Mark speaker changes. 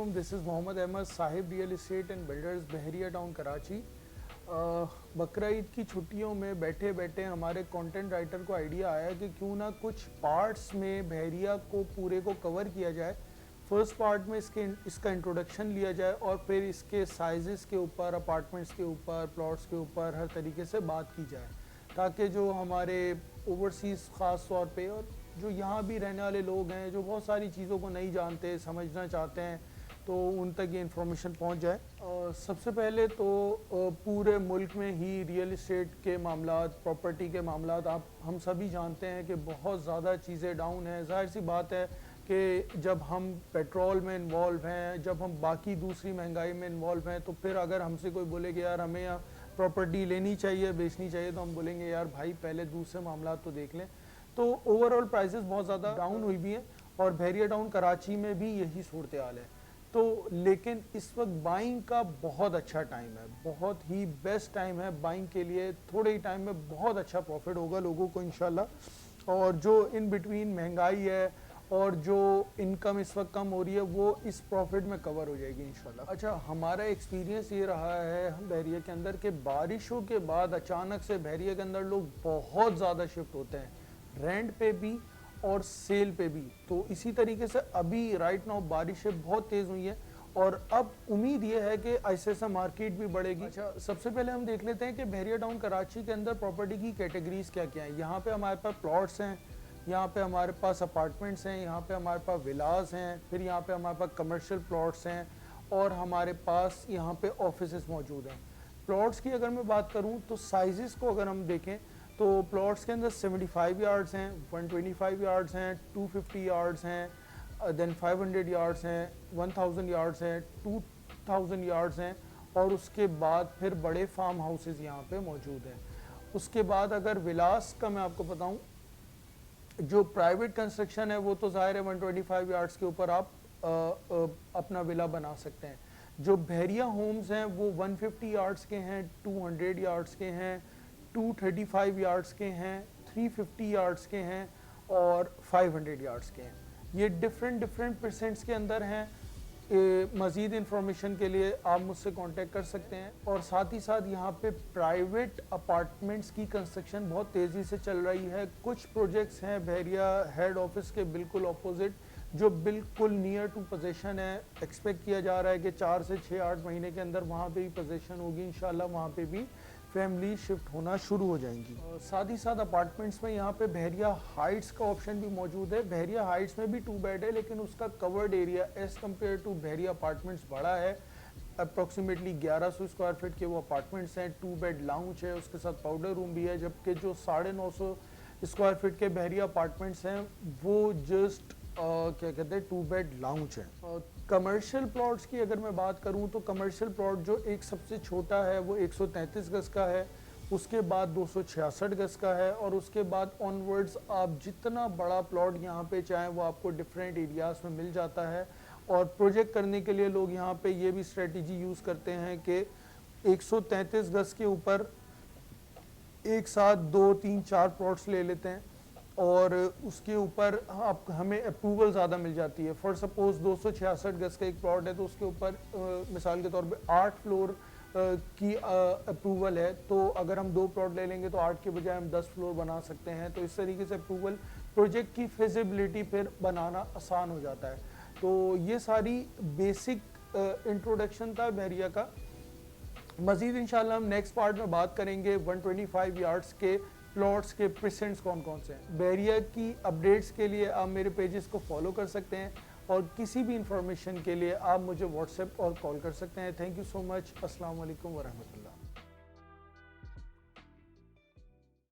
Speaker 1: Assalamualaikum. This is Mohammad Ahmed, Sahib real estate and builders, Bahria town Karachi. बकरा ईद की छुट्टियों में बैठे बैठे हमारे कंटेंट राइटर को आइडिया आया कि क्यों ना कुछ पार्ट्स में बहरिया को पूरे को कवर किया जाए। फर्स्ट पार्ट में इसका इंट्रोडक्शन लिया जाए और फिर इसके साइज़ के ऊपर, अपार्टमेंट्स के ऊपर, प्लॉट्स के ऊपर हर तरीके से बात की जाए, ताकि जो हमारे ओवरसीज़ ख़ास तौर पे और जो यहाँ भी रहने वाले लोग हैं जो बहुत सारी चीज़ों को नहीं जानते, समझना चाहते हैं, तो उन तक ये इन्फॉर्मेशन पहुँच जाए। और सबसे पहले तो पूरे मुल्क में ही रियल इस्टेट के मामलात, प्रॉपर्टी के मामलात आप हम सभी जानते हैं कि बहुत ज़्यादा चीज़ें डाउन हैं। ज़ाहिर सी बात है कि जब हम पेट्रोल में इन्वॉल्व हैं, जब हम बाकी दूसरी महंगाई में इन्वॉल्व हैं, तो फिर अगर हमसे कोई बोले कि यार हमें यहाँ प्रॉपर्टी लेनी चाहिए, बेचनी चाहिए, तो हम बोलेंगे यार भाई पहले दूसरे मामलात तो देख लें। तो ओवरऑल प्राइसेस बहुत ज़्यादा डाउन हुई भी हैं और बहरिया टाउन कराची में भी यही सूरत हाल है। तो लेकिन इस वक्त बाइंग का बहुत अच्छा टाइम है, बहुत ही बेस्ट टाइम है बाइंग के लिए। थोड़े ही टाइम में बहुत अच्छा प्रॉफिट होगा लोगों को इंशाल्लाह। और जो इन बिटवीन महंगाई है और जो इनकम इस वक्त कम हो रही है, वो इस प्रॉफिट में कवर हो जाएगी इंशाल्लाह। अच्छा, हमारा एक्सपीरियंस ये रहा है हम बहरिया के अंदर कि बारिशों के बाद अचानक से बहरिया के अंदर लोग बहुत ज़्यादा शिफ्ट होते हैं, रेंट पे भी और सेल पे भी। तो इसी तरीके से अभी राइट नाउ बारिशें बहुत तेज़ हुई हैं और अब उम्मीद ये है कि ऐसे ऐसा मार्केट भी बढ़ेगी। अच्छा, सबसे पहले हम देख लेते हैं कि बहरिया टाउन कराची के अंदर प्रॉपर्टी की कैटेगरीज क्या क्या हैं। यहाँ पे हमारे पास प्लॉट्स हैं, यहाँ पे हमारे पास अपार्टमेंट्स हैं, यहाँ पे हमारे पास विलास हैं, फिर यहाँ पे हमारे पास कमर्शियल प्लॉट्स हैं और हमारे पास यहाँ पे ऑफिसेस मौजूद हैं। प्लॉट्स की अगर मैं बात करूँ तो साइज़ को अगर हम देखें तो प्लॉट्स के अंदर 75 यार्ड्स हैं, 125 यार्ड्स हैं, 250 यार्ड्स हैं, देन 500 यार्ड्स हैं, 1000 यार्ड्स हैं, 2000 यार्ड्स हैं और उसके बाद फिर बड़े फार्म हाउसेस यहाँ पे मौजूद हैं। उसके बाद अगर विलास का मैं आपको बताऊँ, जो प्राइवेट कंस्ट्रक्शन है वो तो ज़ाहिर है 125 यार्ड्स के ऊपर आप अपना विला बना सकते हैं। जो बहरिया होम्स हैं वो 150 यार्ड्स के हैं, 200 यार्ड्स के हैं, 235 यार्ड्स के हैं, 350 यार्ड्स के हैं और 500 यार्ड्स के हैं। ये डिफरेंट परसेंट्स के अंदर हैं। मज़ीद इंफॉर्मेशन के लिए आप मुझसे कांटेक्ट कर सकते हैं। और साथ ही साथ यहाँ पे प्राइवेट अपार्टमेंट्स की कंस्ट्रक्शन बहुत तेज़ी से चल रही है। कुछ प्रोजेक्ट्स हैं बहरिया हेड ऑफिस के बिल्कुल अपोजिट, जो बिल्कुल नियर टू पोजीशन है। एक्सपेक्ट किया जा रहा है कि 4 से 6-8 महीने के अंदर वहाँ पे भी पोजीशन होगी इंशाल्लाह, वहाँ पे भी फैमिली शिफ्ट होना शुरू हो जाएंगी। साथ ही साथ अपार्टमेंट्स में यहाँ पे बहरिया हाइट्स का ऑप्शन भी मौजूद है। बहरिया हाइट्स में भी 2 बेड है, लेकिन उसका covered area as compared to Bahria apartments बड़ा है। अप्रॉक्सीमेटली 1100 स्क्वायर फीट के वो अपार्टमेंट्स हैं, 2 बेड लाउंज है, उसके साथ पाउडर रूम भी है। जबकि जो 950 स्क्वायर फीट के बहरिया अपार्टमेंट्स हैं वो जस्ट क्या कहते हैं 2 बेड लाउंज है। कमर्शियल प्लॉट्स की अगर मैं बात करूं तो कमर्शियल प्लॉट जो एक सबसे छोटा है वो 133 गज का है, उसके बाद 266 गज का है और उसके बाद ऑनवर्ड्स आप जितना बड़ा प्लॉट यहाँ पे चाहें वो आपको डिफरेंट एरियाज में मिल जाता है। और प्रोजेक्ट करने के लिए लोग यहाँ पे ये भी स्ट्रेटजी यूज़ करते हैं कि 133 गज के ऊपर एक साथ 2, 3, 4 प्लॉट्स ले लेते हैं और उसके ऊपर आप हमें अप्रूवल ज़्यादा मिल जाती है। फॉर सपोज 266 गज का एक प्लॉट है तो उसके ऊपर मिसाल के तौर पे 8 फ्लोर की अप्रूवल है, तो अगर हम 2 प्लॉट ले लेंगे तो 8 के बजाय हम 10 फ्लोर बना सकते हैं। तो इस तरीके से अप्रूवल प्रोजेक्ट की फिजिबिलिटी फिर बनाना आसान हो जाता है। तो ये सारी बेसिक इंट्रोडक्शन था बहरिया का। मज़ीद इंशाल्लाह हम नेक्स्ट पार्ट में बात करेंगे 125 यार्ड्स के प्लॉट्स के परसेंट्स कौन कौन से हैं। बहरिया की अपडेट्स के लिए आप मेरे पेजेस को फॉलो कर सकते हैं और किसी भी इंफॉर्मेशन के लिए आप मुझे व्हाट्सएप और कॉल कर सकते हैं। Thank you so much. अस्सलाम वालेकुम वरहमतुल्लाह।